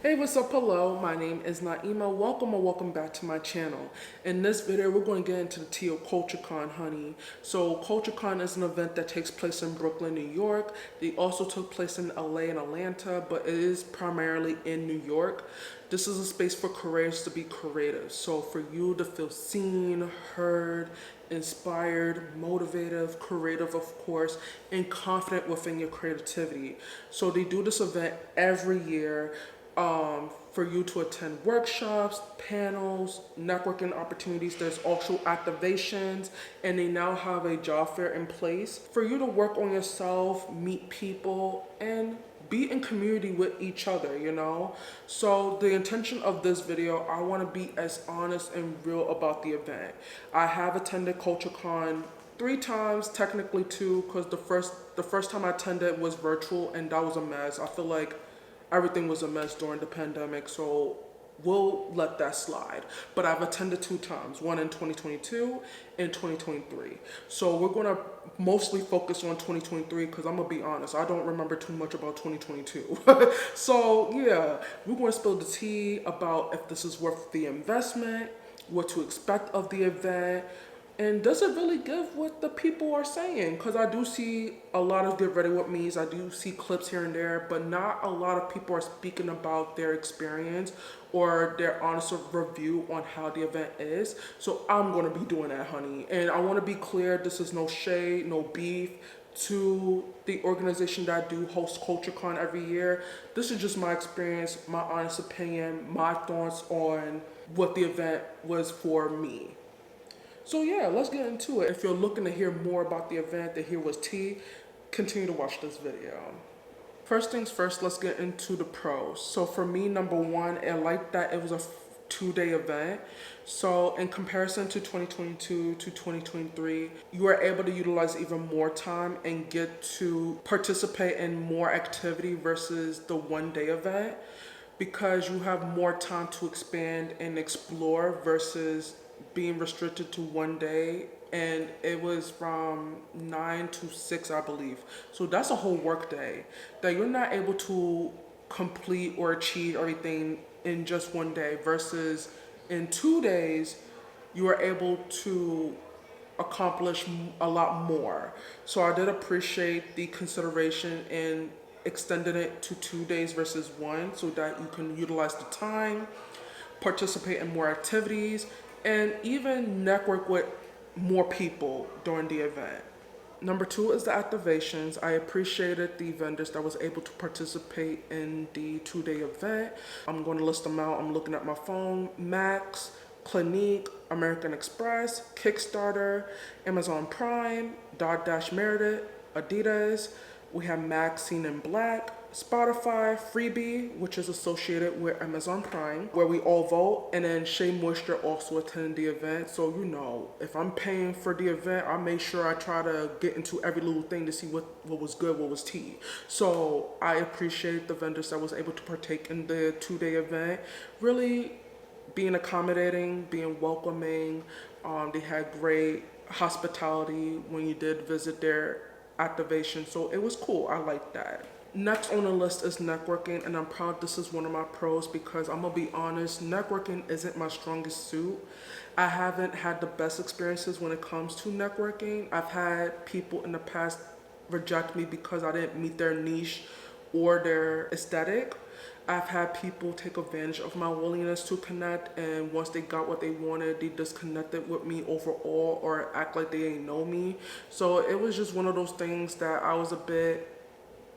Hey, what's up? Hello, my name is Naiyima. Welcome or welcome back to my channel. In this video, we're going to get into the tea of CultureCon, honey. So CultureCon is an event that takes place in Brooklyn, New York. They also took place in LA and Atlanta, but it is primarily in New York. This is a space for creators to be creative. So for you to feel seen, heard, inspired, motivated, creative, of course, and confident within your creativity. So they do this event every year. For you to attend workshops, panels, networking opportunities. There's also activations, and they now have a job fair in place for you to work on yourself, meet people, and be in community with each other, you know? So the intention of this video, I want to be as honest and real about the event. I have attended CultureCon 3 times, technically 2, because the first time I attended was virtual, and that was a mess. I feel like everything was a mess during the pandemic, so we'll let that slide. But I've attended 2 times, one in 2022 and 2023. So we're gonna mostly focus on 2023 because I'm gonna be honest, I don't remember too much about 2022. So yeah, we're gonna spill the tea about if this is worth the investment, what to expect of the event, and does it really give what the people are saying? Because I do see a lot of Get Ready With Me's, I do see clips here and there, but not a lot of people are speaking about their experience or their honest review on how the event is. So I'm going to be doing that, honey. And I want to be clear, this is no shade, no beef to the organization that do host CultureCon every year. This is just my experience, my honest opinion, my thoughts on what the event was for me. So yeah, let's get into it. If you're looking to hear more about the event, to hear what's tea, continue to watch this video. First things first, let's get into the pros. So for me, number one, I like that it was a 2-day event. So in comparison to 2022 to 2023, you are able to utilize even more time and get to participate in more activity versus the 1-day event, because you have more time to expand and explore versus being restricted to 1 day, and it was from 9 to 6, I believe. So that's a whole work day that you're not able to complete or achieve everything in just 1 day, versus in 2 days you are able to accomplish a lot more. So I did appreciate the consideration in extending it to 2 days versus one, so that you can utilize the time, participate in more activities, and even network with more people during the event. Number two is the activations. I appreciated the vendors that was able to participate in the 2-day event. I'm going to list them out. I'm looking at my phone. Max, Clinique, American Express, Kickstarter, Amazon Prime, Dotdash Meredith, Adidas. We have Max Seen in Black, Spotify, Freebie, which is associated with Amazon Prime, where we all vote, and then Shea Moisture also attended the event. So, you know, if I'm paying for the event, I make sure I try to get into every little thing to see what was good, what was tea. So I appreciate the vendors that was able to partake in the 2-day event, really being accommodating, being welcoming. They had great hospitality when you did visit their activation, so it was cool. I like that. Next on the list is networking, and I'm proud this is one of my pros, because I'm gonna be honest, networking isn't my strongest suit. I haven't had the best experiences when it comes to networking. I've had people in the past reject me because I didn't meet their niche or their aesthetic. I've had people take advantage of my willingness to connect, and once they got what they wanted, they disconnected with me overall or act like they didn't know me. So it was just one of those things that I was a bit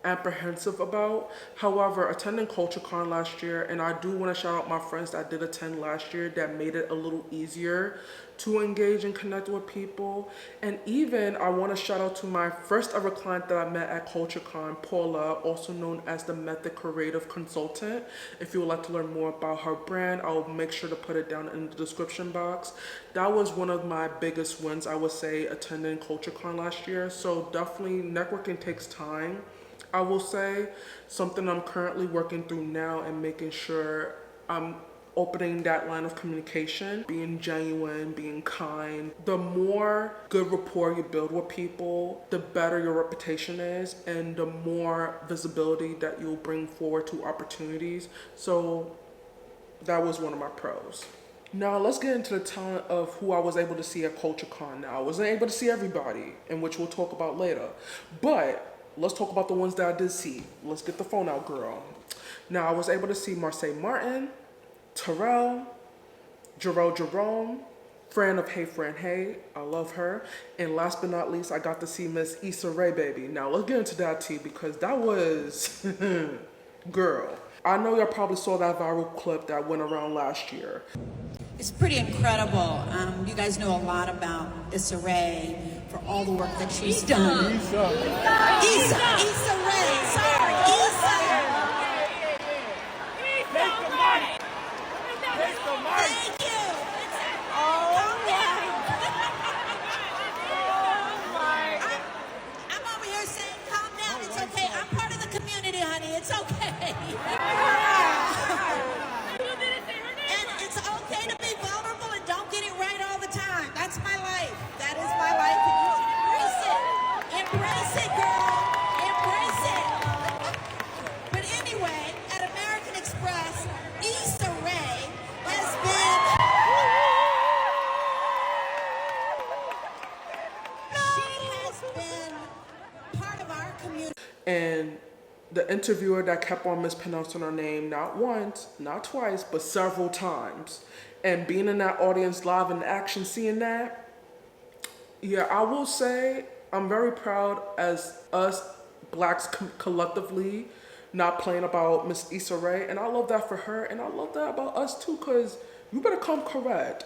apprehensive about. However, attending CultureCon last year, and I do want to shout out my friends that did attend last year, that made it a little easier to engage and connect with people. And even I want to shout out to my first ever client that I met at CultureCon, Paula, also known as the Method Creative Consultant. If you would like to learn more about her brand, I'll make sure to put it down in the description box. That was one of my biggest wins, I would say, attending CultureCon last year. So definitely networking takes time. I will say something I'm currently working through now and making sure I'm opening that line of communication, being genuine, being kind. The more good rapport you build with people, the better your reputation is, and the more visibility that you'll bring forward to opportunities. So that was one of my pros. Now let's get into the talent of who I was able to see at CultureCon. Now I wasn't able to see everybody, and which we'll talk about later, but let's talk about the ones that I did see. Let's get the phone out, girl. Now I was able to see Marseille Martin, Terrell, Jerome, Fran of Hey Fran Hey, I love her. And last but not least, I got to see Miss Issa Rae, baby. Now let's get into that tea, because that was, girl. I know y'all probably saw that viral clip that went around last year. It's pretty incredible. You guys know a lot about Issa Rae for all the work that she's done. Issa Rae, sorry, Issa. Thank you. I'm over here saying, calm down, it's okay. I'm part of the community, honey, it's okay. And it's okay to be vulnerable and don't get it right all the time. That's my life. That is my life, and you should embrace it. Embrace it, girl. Embrace it. But anyway, at American Express, Issa Rae has been... part of our community. And the interviewer that kept on mispronouncing her name, not once, not twice, but several times. And being in that audience live in action, seeing that, yeah, I will say I'm very proud as us blacks collectively not playing about Miss Issa Rae. And I love that for her, and I love that about us too, because you better come correct.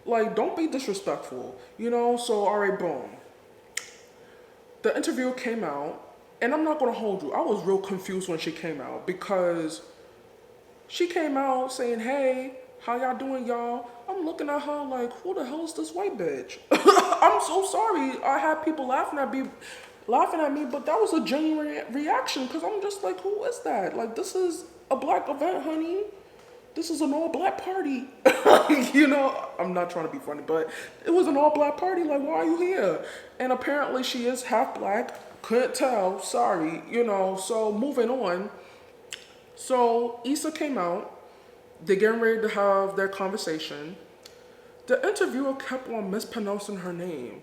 Like, don't be disrespectful, you know? So, all right, boom. The interview came out, and I'm not gonna hold you, I was real confused when she came out, because she came out saying, hey, how y'all doing, y'all? I'm looking at her like, who the hell is this white bitch? I'm so sorry. I had people laughing at me, but that was a genuine reaction, because I'm just like, who is that? Like, this is a black event, honey. This is an all-black party. You know, I'm not trying to be funny, but it was an all-black party. Like, why are you here? And apparently she is half black. Couldn't tell. Sorry. You know, so moving on. So Issa came out. They're getting ready to have their conversation. The interviewer kept on mispronouncing her name.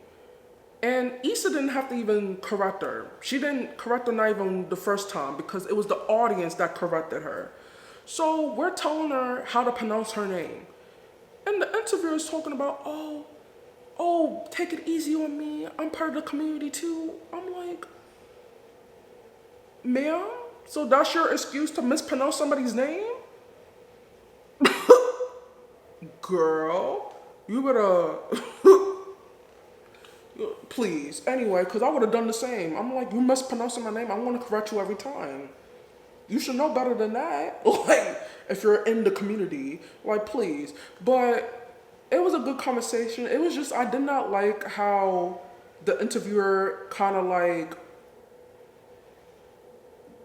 And Issa didn't have to even correct her. She didn't correct her not even the first time, because it was the audience that corrected her. So we're telling her how to pronounce her name. And the interviewer is talking about, oh, take it easy on me. I'm part of the community too. I'm like, ma'am? So that's your excuse to mispronounce somebody's name? Girl, you better, please. Anyway, because I would have done the same. I'm like, you mispronouncing my name, I'm going to correct you every time. You should know better than that. Like, if you're in the community, like, please. But it was a good conversation. It was just, I did not like how the interviewer kind of like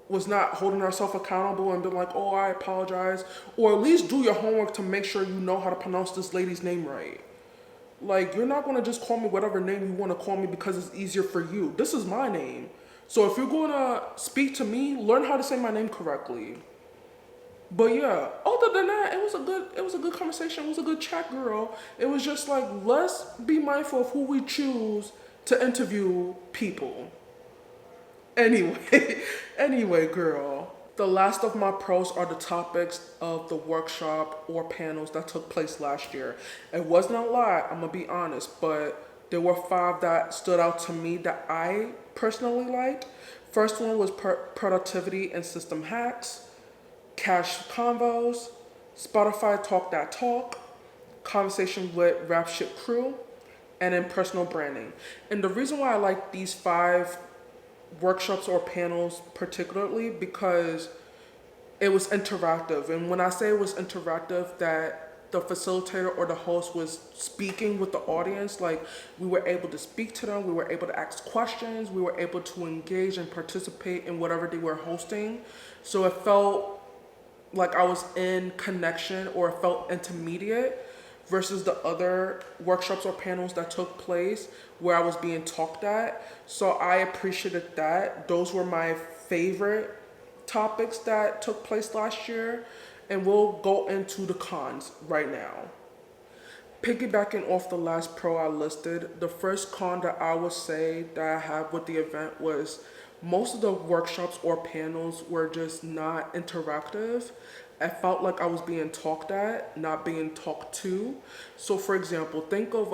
was not holding herself accountable and been like, oh, I apologize. Or at least do your homework to make sure you know how to pronounce this lady's name right. Like, you're not going to just call me whatever name you want to call me because it's easier for you. This is my name. So if you're going to speak to me, learn how to say my name correctly. But yeah, other than that, it was a good conversation. It was a good chat, girl. It was just like, let's be mindful of who we choose to interview people. Anyway, girl. The last of my pros are the topics of the workshop or panels that took place last year. It wasn't a lot, I'm gonna be honest, but there were 5 that stood out to me that I personally liked. First one was productivity and system hacks, cash convos, Spotify Talk That Talk, conversation with Rap Shit Crew, and then personal branding. And the reason why I like these 5 workshops or panels particularly, because it was interactive. And when I say it was interactive, that the facilitator or the host was speaking with the audience, like we were able to speak to them, we were able to ask questions, we were able to engage and participate in whatever they were hosting. So it felt like I was in connection or felt intermediate versus the other workshops or panels that took place where I was being talked at. So I appreciated that. Those were my favorite topics that took place last year. And we'll go into the cons right now. Piggybacking off the last pro I listed, the first con that I would say that I have with the event was most of the workshops or panels were just not interactive. I felt like I was being talked at, not being talked to. So for example, think of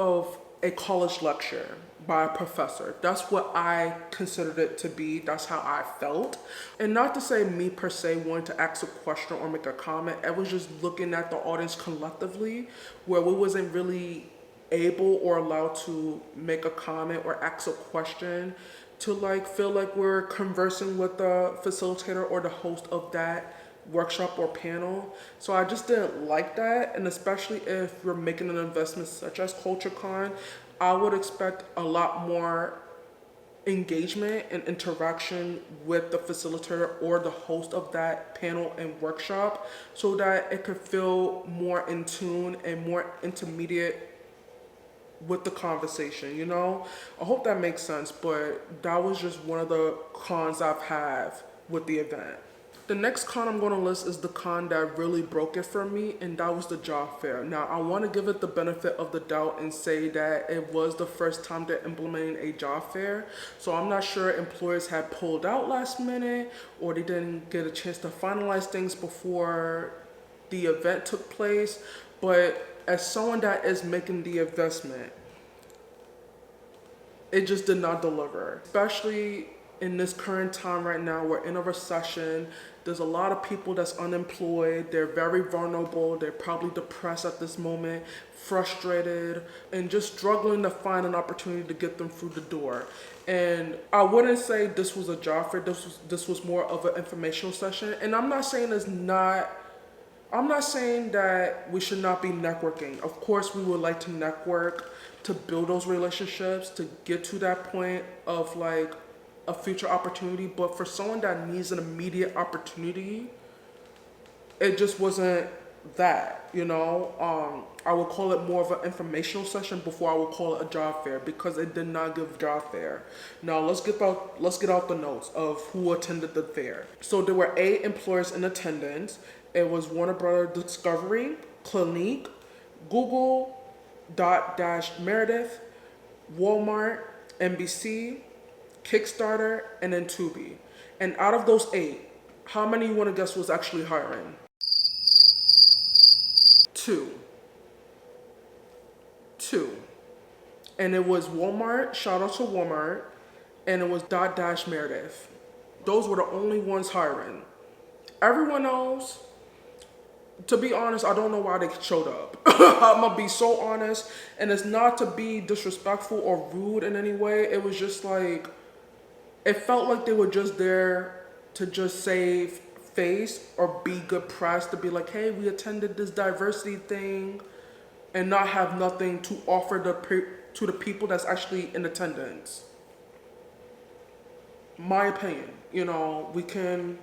a college lecture by a professor. That's what I considered it to be. That's how I felt. And not to say me per se wanted to ask a question or make a comment. I was just looking at the audience collectively where we wasn't really able or allowed to make a comment or ask a question to like feel like we're conversing with the facilitator or the host of that workshop or panel. So I just didn't like that, and especially if you're making an investment such as CultureCon, I would expect a lot more engagement and interaction with the facilitator or the host of that panel and workshop so that it could feel more in tune and more intermediate with the conversation, you know? I hope that makes sense, but that was just one of the cons I've had with the event. The next con I'm going to list is the con that really broke it for me, and that was the job fair. Now, I want to give it the benefit of the doubt and say that it was the first time they're implementing a job fair. So I'm not sure employers had pulled out last minute or they didn't get a chance to finalize things before the event took place. But as someone that is making the investment, it just did not deliver, especially in this current time right now. We're in a recession. There's a lot of people that's unemployed. They're very vulnerable. They're probably depressed at this moment, frustrated, and just struggling to find an opportunity to get them through the door. And I wouldn't say this was a job fair. This was more of an informational session. And I'm not saying that we should not be networking. Of course, we would like to network, to build those relationships, to get to that point of like a future opportunity. But for someone that needs an immediate opportunity, it just wasn't that, you know? I would call it more of an informational session before I would call it a job fair, because it did not give job fair. Now let's get out the notes of who attended the fair. So there were 8 employers in attendance. It was Warner Brother Discovery, Clinique, Google, Meredith, Walmart, NBC, Kickstarter, and then Tubi. And out of those 8, how many you want to guess was actually hiring? 2. And it was Walmart, shout out to Walmart, and it was Meredith. Those were the only ones hiring. Everyone else, to be honest, I don't know why they showed up. I'm gonna be so honest, and it's not to be disrespectful or rude in any way. It was just like, it felt like they were just there to just save face or be good press, to be like, hey, we attended this diversity thing, and not have nothing to offer to the people that's actually in attendance. My opinion, you know, we can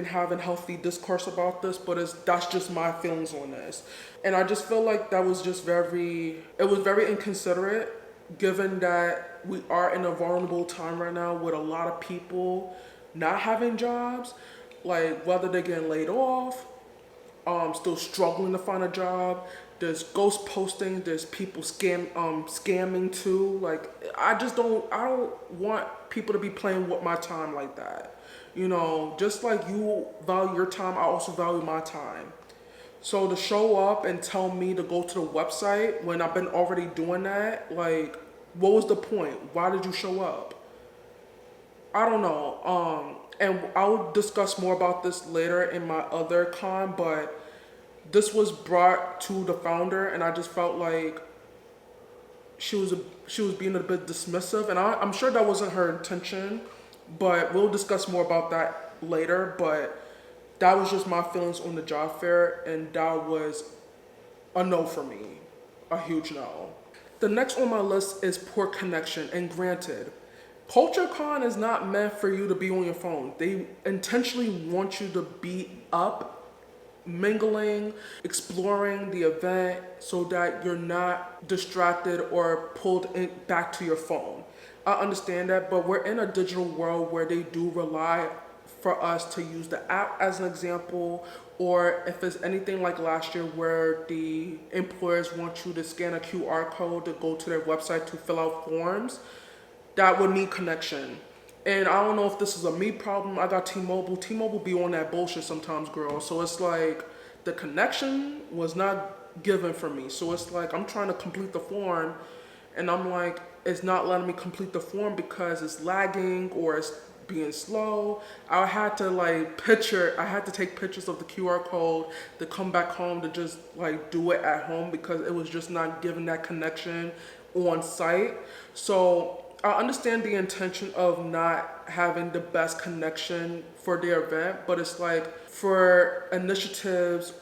have a healthy discourse about this, but that's just my feelings on this. And I just feel like that was just very inconsiderate, given that we are in a vulnerable time right now with a lot of people not having jobs, like whether they're getting laid off, still struggling to find a job. There's ghost posting. There's people scamming too. Like I don't want people to be playing with my time like that. You know, just like you value your time, I also value my time. So to show up and tell me to go to the website when I've been already doing that, like, what was the point? Why did you show up? I don't know. And I'll discuss more about this later in my other con, but this was brought to the founder, and I just felt like she was being a bit dismissive, and I'm sure that wasn't her intention, but we'll discuss more about that later. But that was just my feelings on the job fair, and that was a no for me, a huge no. The next on my list is poor connection, and granted, CultureCon is not meant for you to be on your phone. They intentionally want you to be up mingling, exploring the event so that you're not distracted or pulled back to your phone. I understand that, but we're in a digital world where they do rely for us to use the app as an example, or if it's anything like last year where the employers want you to scan a QR code to go to their website to fill out forms, that would need connection. And I don't know if this is a me problem. I got T-Mobile. T-Mobile be on that bullshit sometimes, girl. So it's like the connection was not given for me. So it's like I'm trying to complete the form and I'm like, it's not letting me complete the form because it's lagging or it's being slow. I had to take pictures of the QR code to come back home to just like do it at home because it was just not giving that connection on site. So I understand the intention of not having the best connection for their event, but it's like for initiatives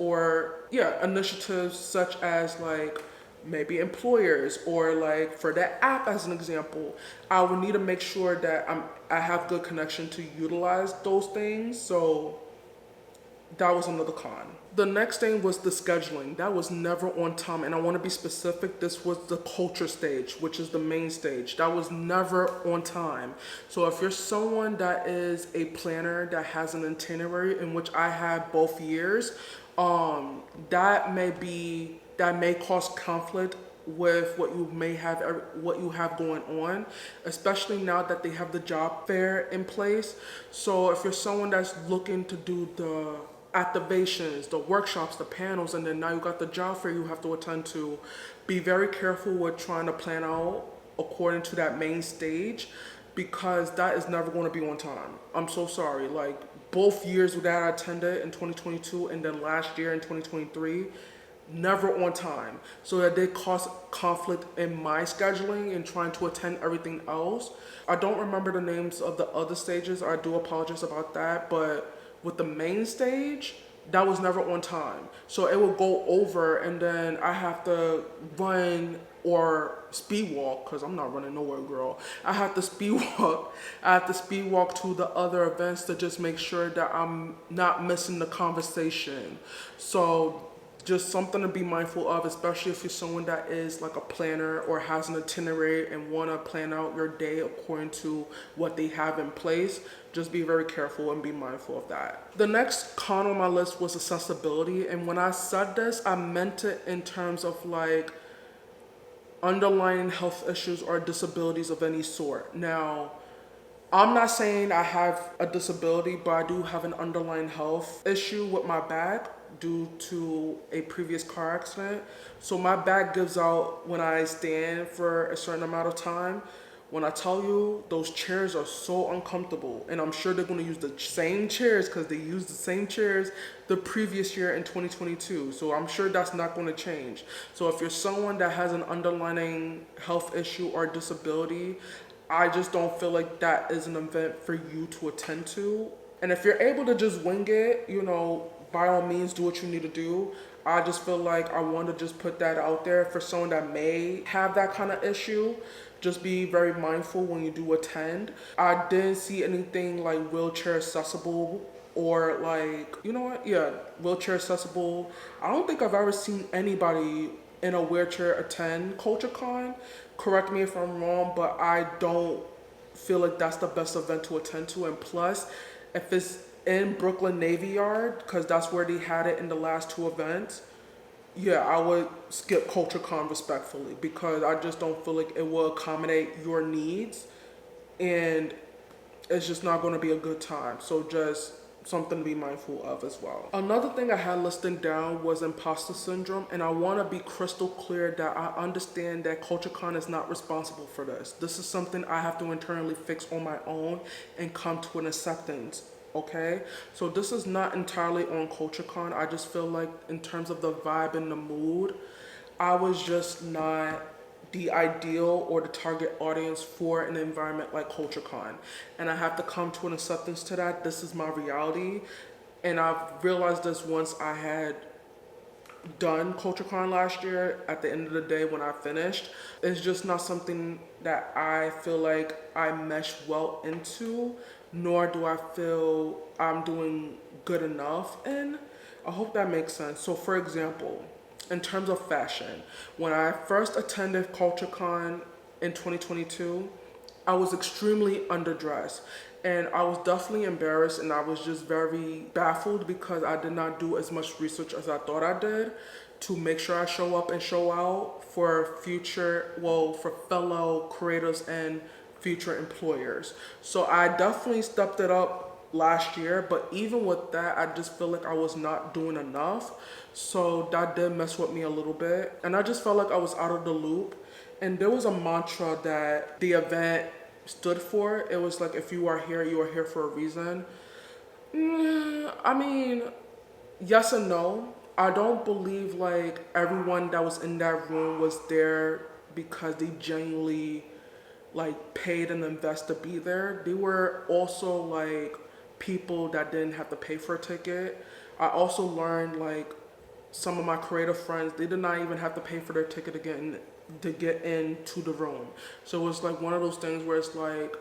initiatives such as like maybe employers or like for that app as an example, I would need to make sure that I have good connection to utilize those things. So that was another con. The next thing was the scheduling. That was never on time, and I want to be specific. This was the culture stage, which is the main stage. That was never on time. So if you're someone that is a planner that has an itinerary, in which I had both years, that may cause conflict with what you have going on, especially now that they have the job fair in place. So if you're someone that's looking to do the activations, the workshops, the panels, and then now you got the job fair you have to attend to, be very careful with trying to plan out according to that main stage, because that is never going to be on time. I'm so sorry. Like both years that I attended in 2022 and then last year in 2023, never on time. So that they cause conflict in my scheduling and trying to attend everything else. I don't remember the names of the other stages. I do apologize about that, but with the main stage, that was never on time. So it will go over and then I have to run or speed walk, because I'm not running nowhere, girl. I have to speed walk. I have to speed walk to the other events to just make sure that I'm not missing the conversation. So just something to be mindful of, especially if you're someone that is like a planner or has an itinerary and want to plan out your day according to what they have in place. Just be very careful and be mindful of that. The next con on my list was accessibility. And when I said this, I meant it in terms of like underlying health issues or disabilities of any sort. Now, I'm not saying I have a disability, but I do have an underlying health issue with my back due to a previous car accident. So my back gives out when I stand for a certain amount of time. When I tell you, those chairs are so uncomfortable, and I'm sure they're going to use the same chairs because they used the same chairs the previous year in 2022. So I'm sure that's not going to change. So if you're someone that has an underlying health issue or disability, I just don't feel like that is an event for you to attend to. And if you're able to just wing it, by all means, do what you need to do. I just feel like I want to just put that out there for someone that may have that kind of issue. Just be very mindful when you do attend. I didn't see anything like wheelchair accessible or like, wheelchair accessible. I don't think I've ever seen anybody in a wheelchair attend CultureCon. Correct me if I'm wrong, but I don't feel like that's the best event to attend to. And plus, if it's in Brooklyn Navy Yard, because that's where they had it in the last two events, I would skip CultureCon respectfully, because I just don't feel like it will accommodate your needs, and it's just not going to be a good time. So just something to be mindful of as well. Another thing I had listed down was imposter syndrome, and I want to be crystal clear that I understand that CultureCon is not responsible for this. This is something I have to internally fix on my own and come to an acceptance. Okay, so this is not entirely on CultureCon. I just feel like in terms of the vibe and the mood, I was just not the ideal or the target audience for an environment like CultureCon. And I have to come to an acceptance to that. This is my reality. And I've realized this once I had done CultureCon last year. At the end of the day, when I finished, it's just not something that I feel like I mesh well into, nor do I feel I'm doing good enough in. I hope that makes sense. So for example, in terms of fashion, when I first attended CultureCon in 2022, I was extremely underdressed, and I was definitely embarrassed, and I was just very baffled because I did not do as much research as I thought I did to make sure I show up and show out for for fellow creators and future employers. So I definitely stepped it up last year, but even with that, I just feel like I was not doing enough. So that did mess with me a little bit, and I just felt like I was out of the loop. And there was a mantra that the event stood for. It was like, if you are here for a reason. I mean, yes and no. I don't believe like everyone that was in that room was there because they genuinely like paid and invest to be there. They were also like people that didn't have to pay for a ticket. I also learned like some of my creative friends, they did not even have to pay for their ticket to get into the room. So it's like one of those things where it's like,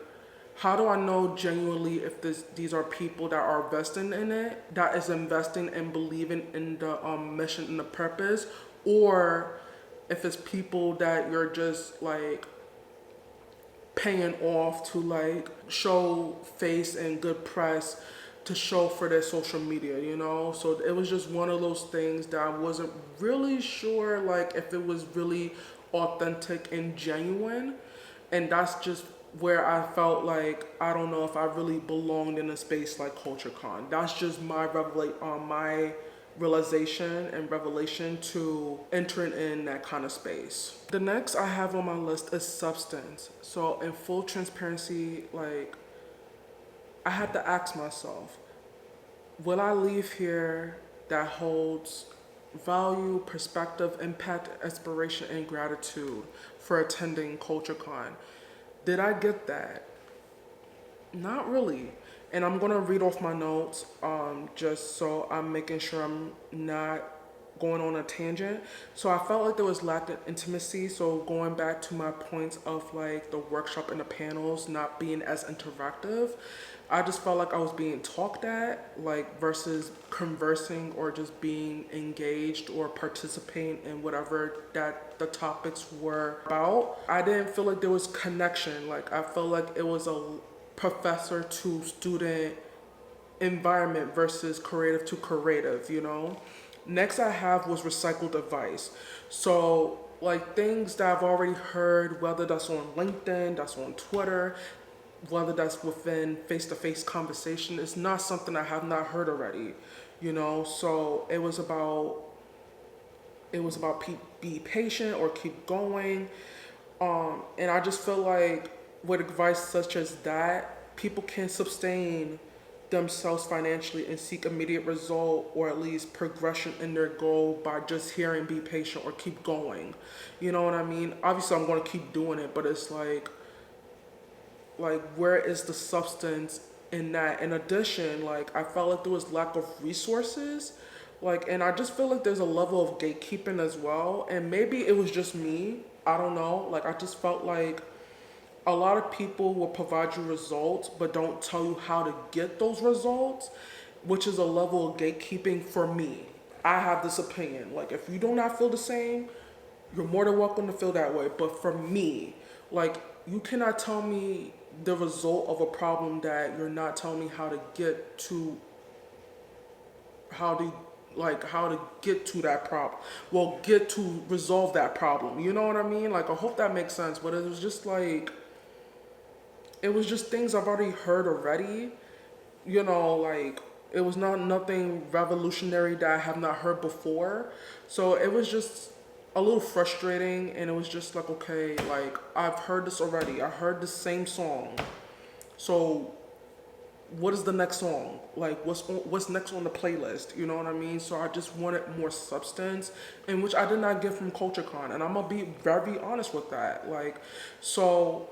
how do I know genuinely if these are people that are investing in it, that is investing and believing in the mission and the purpose, or if it's people that you're just like paying off to like show face and good press to show for their social media, you know? So it was just one of those things that I wasn't really sure like if it was really authentic and genuine. And that's just where I felt like I don't know if I really belonged in a space like CultureCon. That's just my my realization and revelation to entering in that kind of space. The next I have on my list is substance. So in full transparency, like I had to ask myself, will I leave here that holds value, perspective, impact, inspiration, and gratitude for attending CultureCon? Did I get that? Not really. And I'm gonna read off my notes, just so I'm making sure I'm not going on a tangent. So I felt like there was lack of intimacy. So going back to my points of like the workshop and the panels not being as interactive, I just felt like I was being talked at, like versus conversing or just being engaged or participating in whatever that the topics were about. I didn't feel like there was connection. Like I felt like it was a professor to student environment versus creative to creative, you know? Next I have was recycled advice. So like things that I've already heard, whether that's on LinkedIn, that's on Twitter, whether that's within face-to-face conversation, it's not something I have not heard already, you know? So it was about be patient or keep going. And I just feel like with advice such as that, people can sustain themselves financially and seek immediate result or at least progression in their goal by just hearing be patient or keep going. You know what I mean? Obviously I'm going to keep doing it, but it's like where is the substance in that? In addition, like I felt like there was lack of resources, like, and I just feel like there's a level of gatekeeping as well, and maybe it was just me, I don't know. Like I just felt like a lot of people will provide you results but don't tell you how to get those results, which is a level of gatekeeping for me. I have this opinion, like if you do not feel the same, you're more than welcome to feel that way. But for me, like you cannot tell me the result of a problem that you're not telling me how to get to, how to get to that problem. Well, get to resolve that problem. You know what I mean? Like I hope that makes sense. But it was just like, it was just things I've already heard already. You know, like it was nothing revolutionary that I have not heard before. So it was just a little frustrating, and it was just like, okay, like I've heard this already. I heard the same song. So what is the next song? Like what's next on the playlist? You know what I mean? So I just wanted more substance, and which I did not get from CultureCon, and I'm gonna be very honest with that. Like, so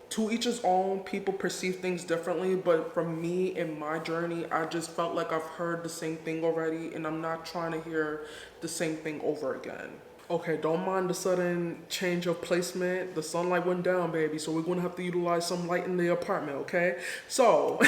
to each his own, people perceive things differently, but for me in my journey, I just felt like I've heard the same thing already, and I'm not trying to hear the same thing over again. Okay, don't mind the sudden change of placement. The sunlight went down, baby, so we're gonna have to utilize some light in the apartment, okay? So,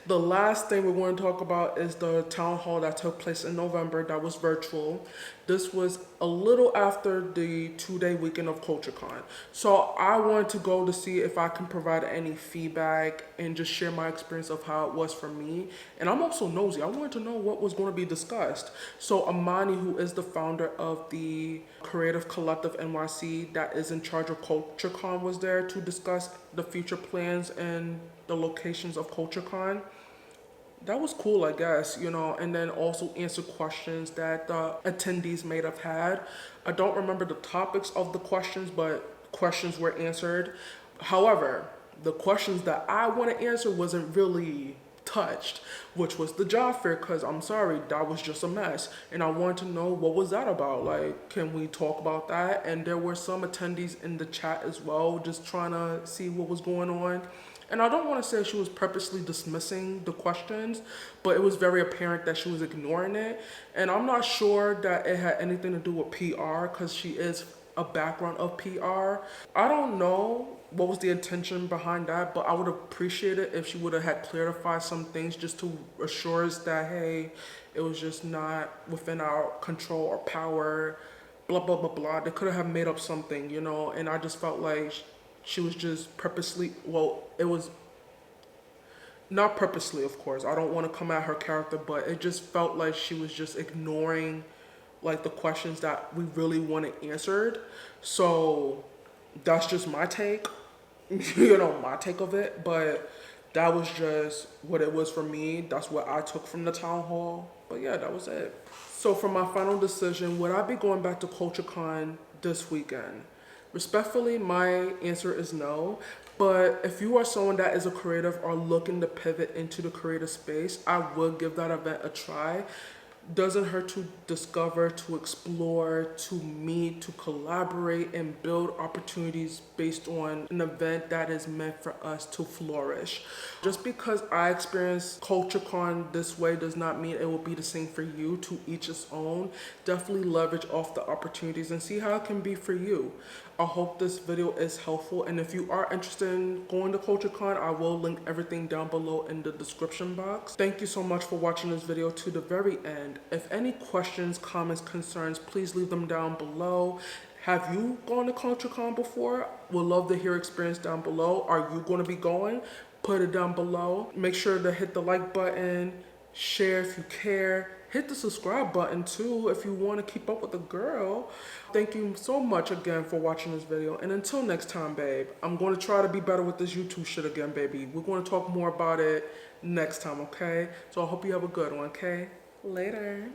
the last thing we're going to talk about is the town hall that took place in November that was virtual. This was a little after the 2-day weekend of CultureCon. So, I wanted to go to see if I can provide any feedback and just share my experience of how it was for me. And I'm also nosy. I wanted to know what was going to be discussed. So, Amani, who is the founder of the Creative Collective NYC that is in charge of CultureCon, was there to discuss the future plans and the locations of CultureCon. That was cool, I guess, you know, and then also answer questions that the attendees may have had. I don't remember the topics of the questions, but questions were answered. However, the questions that I want to answer wasn't really touched, which was the job fair, because I'm sorry, that was just a mess. And I wanted to know what was that about? Like, can we talk about that? And there were some attendees in the chat as well, just trying to see what was going on. And I don't want to say she was purposely dismissing the questions, but it was very apparent that she was ignoring it. And I'm not sure that it had anything to do with PR, because she is a background of PR. I don't know what was the intention behind that, but I would appreciate it if she would have had clarified some things just to assure us that, hey, it was just not within our control or power, blah, blah, blah, blah. They could have made up something, you know, and I just felt like she was just purposely, well, it was not purposely, of course. I don't want to come at her character, but it just felt like she was just ignoring like the questions that we really wanted answered. So that's just my take, you know, my take of it. But that was just what it was for me. That's what I took from the town hall. But yeah, that was it. So for my final decision, would I be going back to CultureCon this weekend? Respectfully, my answer is no. But if you are someone that is a creative or looking to pivot into the creative space, I would give that event a try. Doesn't hurt to discover, to explore, to meet, to collaborate, and build opportunities based on an event that is meant for us to flourish. Just because I experienced CultureCon this way does not mean it will be the same for you. To each its own. Definitely leverage off the opportunities and see how it can be for you. I hope this video is helpful, and if you are interested in going to CultureCon, I will link everything down below in the description box. Thank you so much for watching this video to the very end. If any questions, comments, concerns, please leave them down below. Have you gone to CultureCon before? Would love to hear experience down below. Are you going to be going? Put it down below. Make sure to hit the like button, share if you care. Hit the subscribe button too if you want to keep up with the girl. Thank you so much again for watching this video. And until next time, babe, I'm going to try to be better with this YouTube shit again, baby. We're going to talk more about it next time, okay? So I hope you have a good one, okay? Later.